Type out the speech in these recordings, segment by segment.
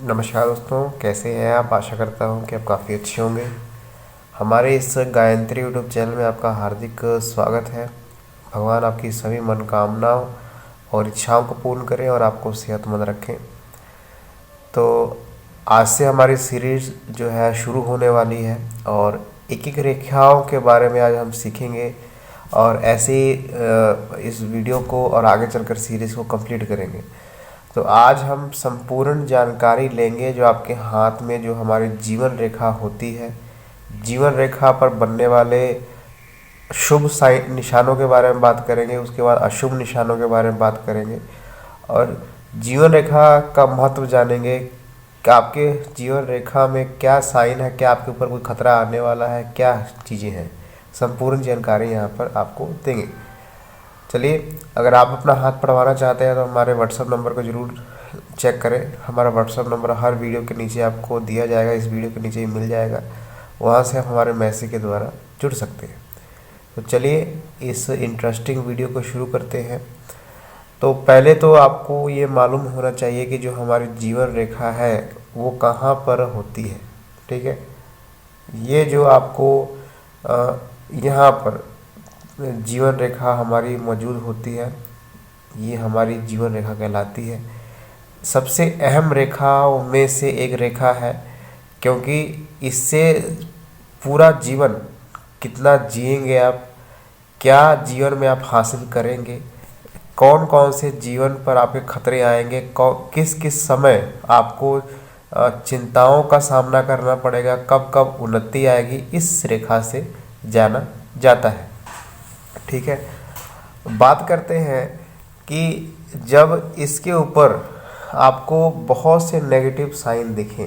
नमस्कार दोस्तों, कैसे हैं आप। आशा करता हूं कि आप काफ़ी अच्छे होंगे। हमारे इस गायत्री यूट्यूब चैनल में आपका हार्दिक स्वागत है। भगवान आपकी सभी मनोकामनाओं और इच्छाओं को पूर्ण करें और आपको सेहतमंद रखें। तो आज से हमारी सीरीज़ जो है शुरू होने वाली है और एक एक रेखाओं के बारे में आज हम सीखेंगे और ऐसे ही इस वीडियो को और आगे चलकर सीरीज़ को कंप्लीट करेंगे। तो आज हम संपूर्ण जानकारी लेंगे जो आपके हाथ में जो हमारी जीवन रेखा होती है, जीवन रेखा पर बनने वाले शुभ साइन निशानों के बारे में बात करेंगे। उसके बाद अशुभ निशानों के बारे में बात करेंगे और जीवन रेखा का महत्व जानेंगे कि आपके जीवन रेखा में क्या साइन है, क्या आपके ऊपर कोई खतरा आने वाला है, क्या चीज़ें हैं। संपूर्ण जानकारी यहाँ पर आपको देंगे। चलिए, अगर आप अपना हाथ पढ़वाना चाहते हैं तो हमारे व्हाट्सअप नंबर को ज़रूर चेक करें। हमारा व्हाट्सअप नंबर हर वीडियो के नीचे आपको दिया जाएगा, इस वीडियो के नीचे ही मिल जाएगा। वहाँ से आप हमारे मैसेज के द्वारा जुड़ सकते हैं। तो चलिए इस इंटरेस्टिंग वीडियो को शुरू करते हैं। तो पहले तो आपको ये मालूम होना चाहिए कि जो हमारी जीवन रेखा है वो कहाँ पर होती है। ठीक है, ये जो आपको यहाँ पर जीवन रेखा हमारी मौजूद होती है, ये हमारी जीवन रेखा कहलाती है। सबसे अहम रेखाओं में से एक रेखा है, क्योंकि इससे पूरा जीवन कितना जिएंगे आप, क्या जीवन में आप हासिल करेंगे, कौन कौन से जीवन पर आपके खतरे आएंगे, किस किस समय आपको चिंताओं का सामना करना पड़ेगा, कब कब उन्नति आएगी, इस रेखा से जाना जाता है। ठीक है, बात करते हैं कि जब इसके ऊपर आपको बहुत से नेगेटिव साइन दिखें,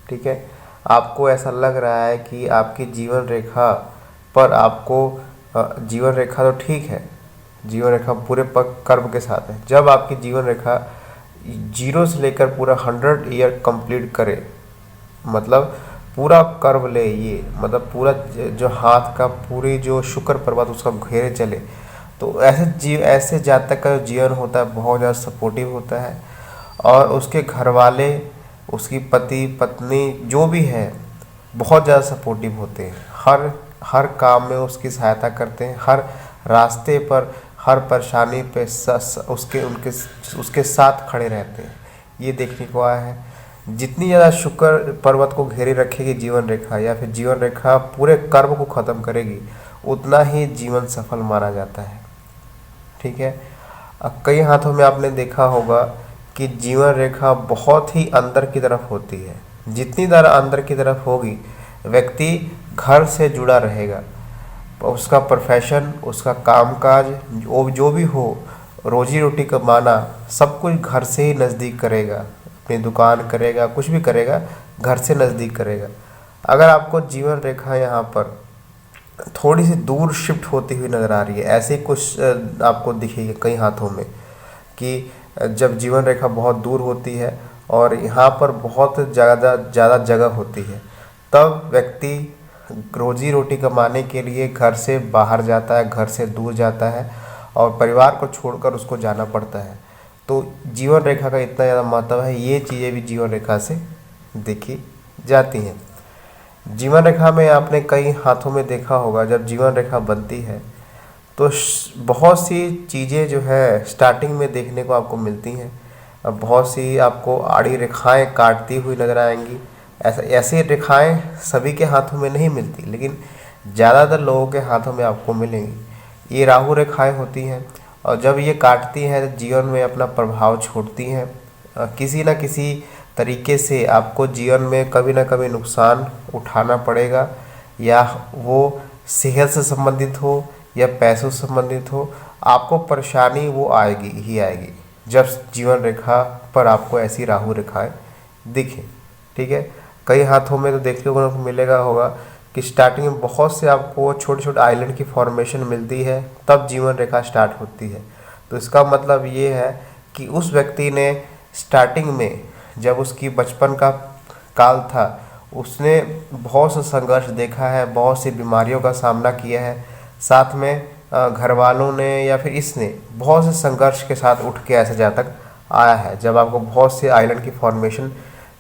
ठीक है, आपको ऐसा लग रहा है कि आपकी जीवन रेखा पर आपको जीवन रेखा तो ठीक है, जीवन रेखा पूरे कर्व के साथ है। जब आपकी जीवन रेखा 0 से लेकर पूरा 100 ईयर कंप्लीट करे, मतलब पूरा कर्व ले, ये मतलब पूरा जो हाथ का पूरी जो शुक्र पर्वत उसका घेरे चले, तो ऐसे जातक का जो जीवन होता है बहुत ज़्यादा सपोर्टिव होता है और उसके घर वाले, उसकी पति पत्नी जो भी है बहुत ज़्यादा सपोर्टिव होते हैं। हर काम में उसकी सहायता करते हैं, हर रास्ते पर, हर परेशानी पे उसके साथ खड़े रहते हैं। ये देखने को आया है। जितनी ज़्यादा शुक्र पर्वत को घेरे रखेगी जीवन रेखा, या फिर जीवन रेखा पूरे कर्म को ख़त्म करेगी, उतना ही जीवन सफल माना जाता है। ठीक है, अब कई हाथों में आपने देखा होगा कि जीवन रेखा बहुत ही अंदर की तरफ होती है। जितनी ज़्यादा अंदर की तरफ होगी, व्यक्ति घर से जुड़ा रहेगा, उसका प्रोफेशन, उसका कामकाज जो भी हो, रोजी रोटी कमाना, सब कुछ घर से ही नज़दीक करेगा, अपनी दुकान करेगा, कुछ भी करेगा घर से नज़दीक करेगा। अगर आपको जीवन रेखा यहाँ पर थोड़ी सी दूर शिफ्ट होती हुई नज़र आ रही है, ऐसे कुछ आपको दिखेगी कई हाथों में कि जब जीवन रेखा बहुत दूर होती है और यहाँ पर बहुत ज़्यादा जगह होती है, तब व्यक्ति रोजी रोटी कमाने के लिए घर से बाहर जाता है, घर से दूर जाता है और परिवार को छोड़कर उसको जाना पड़ता है। तो जीवन रेखा का इतना ज़्यादा महत्व है, ये चीज़ें भी जीवन रेखा से देखी जाती हैं। जीवन रेखा में आपने कई हाथों में देखा होगा, जब जीवन रेखा बनती है तो बहुत सी चीज़ें जो है स्टार्टिंग में देखने को आपको मिलती हैं। अब बहुत सी आपको आड़ी रेखाएं काटती हुई नज़र आएंगी। ऐसी रेखाएं सभी के हाथों में नहीं मिलती, लेकिन ज़्यादातर लोगों के हाथों में आपको मिलेंगी। ये राहु रेखाएं होती हैं और जब ये काटती हैं तो जीवन में अपना प्रभाव छोड़ती हैं। किसी न किसी तरीके से आपको जीवन में कभी ना कभी नुकसान उठाना पड़ेगा, या वो सेहत से संबंधित हो या पैसों से संबंधित हो, आपको परेशानी वो आएगी ही आएगी जब जीवन रेखा पर आपको ऐसी राहु रेखाएं दिखें। ठीक है, कई हाथों में तो देखने को मिलेगा होगा कि स्टार्टिंग में बहुत से आपको छोटे छोटे आइलैंड की फॉर्मेशन मिलती है, तब जीवन रेखा स्टार्ट होती है। तो इसका मतलब ये है कि उस व्यक्ति ने स्टार्टिंग में, जब उसकी बचपन का काल था, उसने बहुत सा संघर्ष देखा है, बहुत सी बीमारियों का सामना किया है, साथ में घर वालों ने या फिर इसने बहुत से संघर्ष के साथ उठ के ऐसे जहाँ तक आया है। जब आपको बहुत से आइलैंड की फॉर्मेशन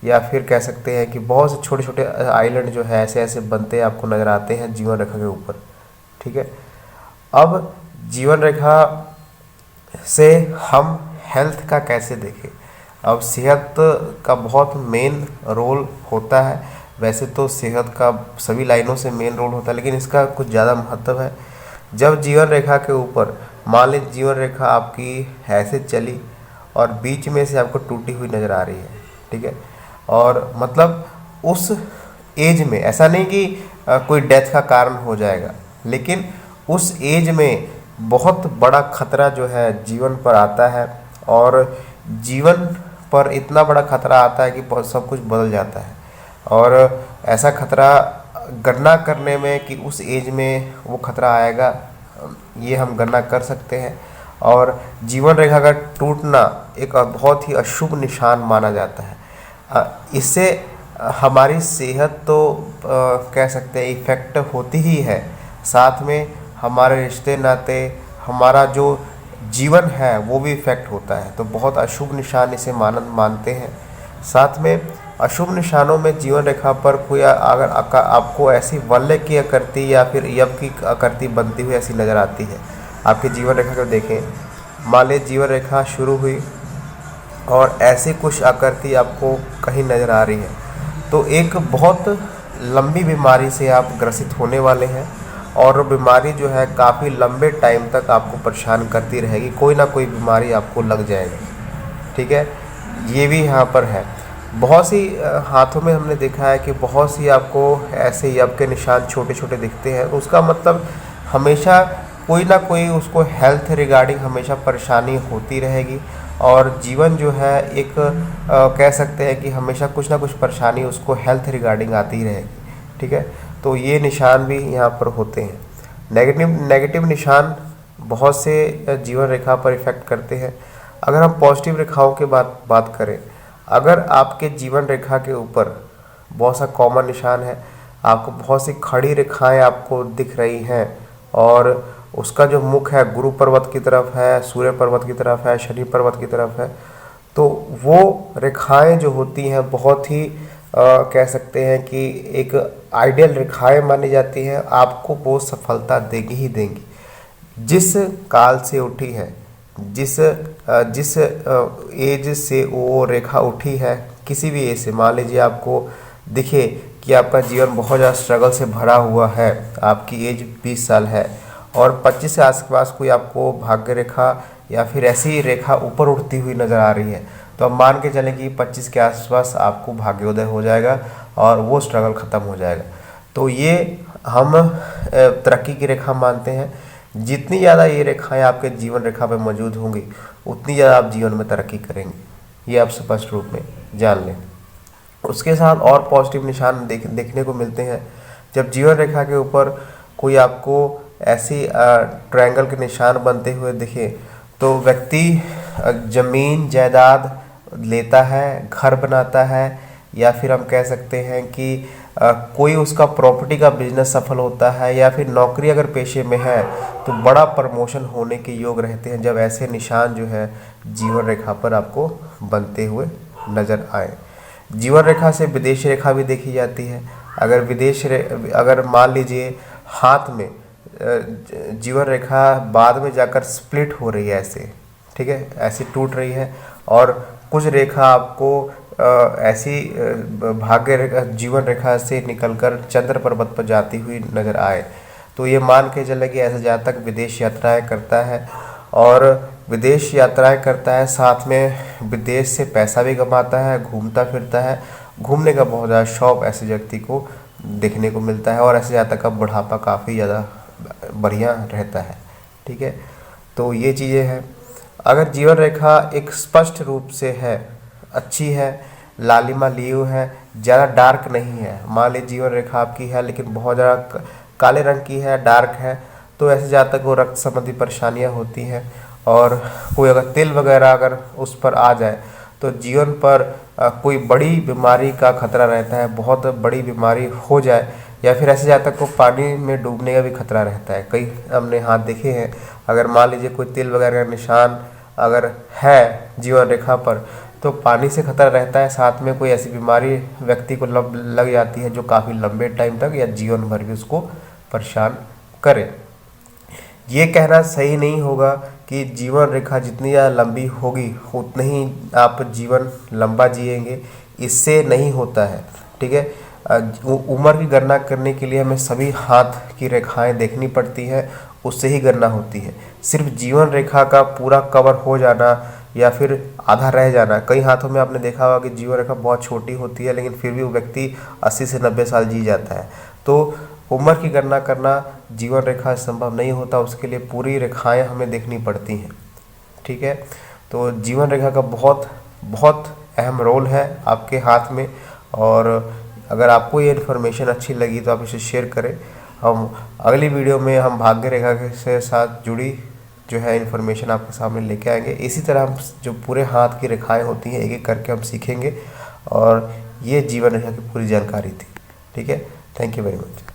या फिर कह सकते हैं कि बहुत से छोटे छोटे आइलैंड जो है ऐसे ऐसे बनते आपको नज़र आते हैं जीवन रेखा के ऊपर। ठीक है, अब जीवन रेखा से हम हेल्थ का कैसे देखें। अब सेहत का बहुत मेन रोल होता है। वैसे तो सेहत का सभी लाइनों से मेन रोल होता है, लेकिन इसका कुछ ज़्यादा महत्व है। जब जीवन रेखा के ऊपर मान लीजिए जीवन रेखा आपकी ऐसे चली और बीच में से आपको टूटी हुई नज़र आ रही है, ठीक है, और मतलब उस एज में ऐसा नहीं कि कोई डेथ का कारण हो जाएगा, लेकिन उस एज में बहुत बड़ा खतरा जो है जीवन पर आता है, और जीवन पर इतना बड़ा खतरा आता है कि बहुत सब कुछ बदल जाता है। और ऐसा खतरा गणना करने में कि उस एज में वो खतरा आएगा, ये हम गणना कर सकते हैं। और जीवन रेखा का टूटना एक बहुत ही अशुभ निशान माना जाता है। इससे हमारी सेहत तो कह सकते हैं इफ़ेक्ट होती ही है, साथ में हमारे रिश्ते नाते, हमारा जो जीवन है वो भी इफ़ेक्ट होता है। तो बहुत अशुभ निशान इसे मानते हैं। साथ में अशुभ निशानों में जीवन रेखा पर कोई अगर आपको ऐसी वलय की आकृति या फिर यव की आकृति बनती हुई ऐसी नज़र आती है आपके जीवन रेखा को देखें, मान लीजिए जीवन रेखा शुरू हुई और ऐसी कुछ आकृति आपको कहीं नज़र आ रही है, तो एक बहुत लंबी बीमारी से आप ग्रसित होने वाले हैं, और बीमारी जो है काफ़ी लंबे टाइम तक आपको परेशान करती रहेगी, कोई ना कोई बीमारी आपको लग जाएगी। ठीक है, ये भी यहाँ पर है। बहुत सी हाथों में हमने देखा है कि बहुत सी आपको ऐसे यव के निशान छोटे छोटे दिखते हैं, उसका मतलब हमेशा कोई ना कोई उसको हेल्थ रिगार्डिंग हमेशा परेशानी होती रहेगी, और जीवन जो है एक कह सकते हैं कि हमेशा कुछ ना कुछ परेशानी उसको हेल्थ रिगार्डिंग आती ही रहेगी। ठीक है, तो ये निशान भी यहाँ पर होते हैं। नेगेटिव निशान बहुत से जीवन रेखा पर इफ़ेक्ट करते हैं। अगर हम पॉजिटिव रेखाओं के बात करें, अगर आपके जीवन रेखा के ऊपर बहुत सा कॉमन निशान है, आपको बहुत सी खड़ी रेखाएं आपको दिख रही हैं, और उसका जो मुख है गुरु पर्वत की तरफ है, सूर्य पर्वत की तरफ है, शनि पर्वत की तरफ है, तो वो रेखाएं जो होती हैं बहुत ही कह सकते हैं कि एक आइडियल रेखाएं मानी जाती हैं। आपको वो सफलता देगी ही देंगी। जिस काल से उठी है, जिस एज से वो रेखा उठी है, किसी भी एज से, मान लीजिए आपको दिखे कि आपका जीवन बहुत ज़्यादा स्ट्रगल से भरा हुआ है, आपकी एज 20 साल है और 25 के आसपास कोई आपको भाग्य रेखा या फिर ऐसी रेखा ऊपर उठती हुई नज़र आ रही है, तो अब मान के चलें कि 25 के आसपास आपको भाग्योदय हो जाएगा और वो स्ट्रगल ख़त्म हो जाएगा। तो ये हम तरक्की की रेखा मानते हैं। जितनी ज़्यादा ये रेखाएं आपके जीवन रेखा पे मौजूद होंगी, उतनी ज़्यादा आप जीवन में तरक्की करेंगे, ये आप स्पष्ट रूप में जान लें। उसके साथ और पॉजिटिव निशान देखने को मिलते हैं। जब जीवन रेखा के ऊपर कोई आपको ऐसी ट्रायंगल के निशान बनते हुए दिखे, तो व्यक्ति ज़मीन जायदाद लेता है, घर बनाता है, या फिर हम कह सकते हैं कि कोई उसका प्रॉपर्टी का बिजनेस सफल होता है, या फिर नौकरी अगर पेशे में है तो बड़ा प्रमोशन होने के योग रहते हैं जब ऐसे निशान जो है जीवन रेखा पर आपको बनते हुए नज़र आए। जीवन रेखा से विदेश रेखा भी देखी जाती है। अगर मान लीजिए हाथ में जीवन रेखा बाद में जाकर स्प्लिट हो रही है ऐसे, ठीक है, ऐसी टूट रही है, और कुछ रेखा आपको ऐसी भाग्य रेखा जीवन रेखा से निकलकर चंद्र पर्वत पर जाती हुई नज़र आए, तो ये मान के चले कि ऐसा जातक विदेश यात्राएं करता है, और विदेश यात्राएं करता है, साथ में विदेश से पैसा भी कमाता है, घूमता फिरता है। घूमने का बहुत ज़्यादा शौक़ ऐसे व्यक्ति को देखने को मिलता है, और ऐसे जातक का बुढ़ापा काफ़ी ज़्यादा बढ़िया रहता है। ठीक है, तो ये चीज़ें हैं। अगर जीवन रेखा एक स्पष्ट रूप से है, अच्छी है, लालिमा लियो है, ज़्यादा डार्क नहीं है, मान लीजिए जीवन रेखा आपकी है लेकिन बहुत ज़्यादा काले रंग की है, डार्क है, तो ऐसे जातक को रक्त संबंधी परेशानियां होती हैं, और कोई अगर तिल वगैरह अगर उस पर आ जाए तो जीवन पर कोई बड़ी बीमारी का खतरा रहता है, बहुत बड़ी बीमारी हो जाए, या फिर ऐसे जातक को पानी में डूबने का भी खतरा रहता है। कई हमने हाथ देखे हैं, अगर मान लीजिए कोई तिल वगैरह का निशान अगर है जीवन रेखा पर, तो पानी से खतरा रहता है, साथ में कोई ऐसी बीमारी व्यक्ति को लग जाती है जो काफ़ी लंबे टाइम तक या जीवन भर भी उसको परेशान करे। ये कहना सही नहीं होगा कि जीवन रेखा जितनी ज़्यादा लंबी होगी उतनी ही आप जीवन लंबा जिएंगे, इससे नहीं होता है। ठीक है, उम्र की गणना करने के लिए हमें सभी हाथ की रेखाएं देखनी पड़ती है, उससे ही गणना होती है। सिर्फ जीवन रेखा का पूरा कवर हो जाना या फिर आधा रह जाना, कई हाथों में आपने देखा होगा कि जीवन रेखा बहुत छोटी होती है लेकिन फिर भी वो व्यक्ति 80 से 90 साल जी जाता है। तो उम्र की गणना करना जीवन रेखा संभव नहीं होता, उसके लिए पूरी रेखाएं हमें देखनी पड़ती हैं। ठीक है, तो जीवन रेखा का बहुत बहुत अहम रोल है आपके हाथ में। और अगर आपको ये इन्फॉर्मेशन अच्छी लगी तो आप इसे शेयर करें। हम अगली वीडियो में हम भाग्य रेखा के से साथ जुड़ी जो है इन्फॉर्मेशन आपके सामने लेके आएंगे। इसी तरह हम जो पूरे हाथ की रेखाएं होती हैं एक एक करके हम सीखेंगे, और ये जीवन रेखा की पूरी जानकारी थी। ठीक है, थैंक यू वेरी मच।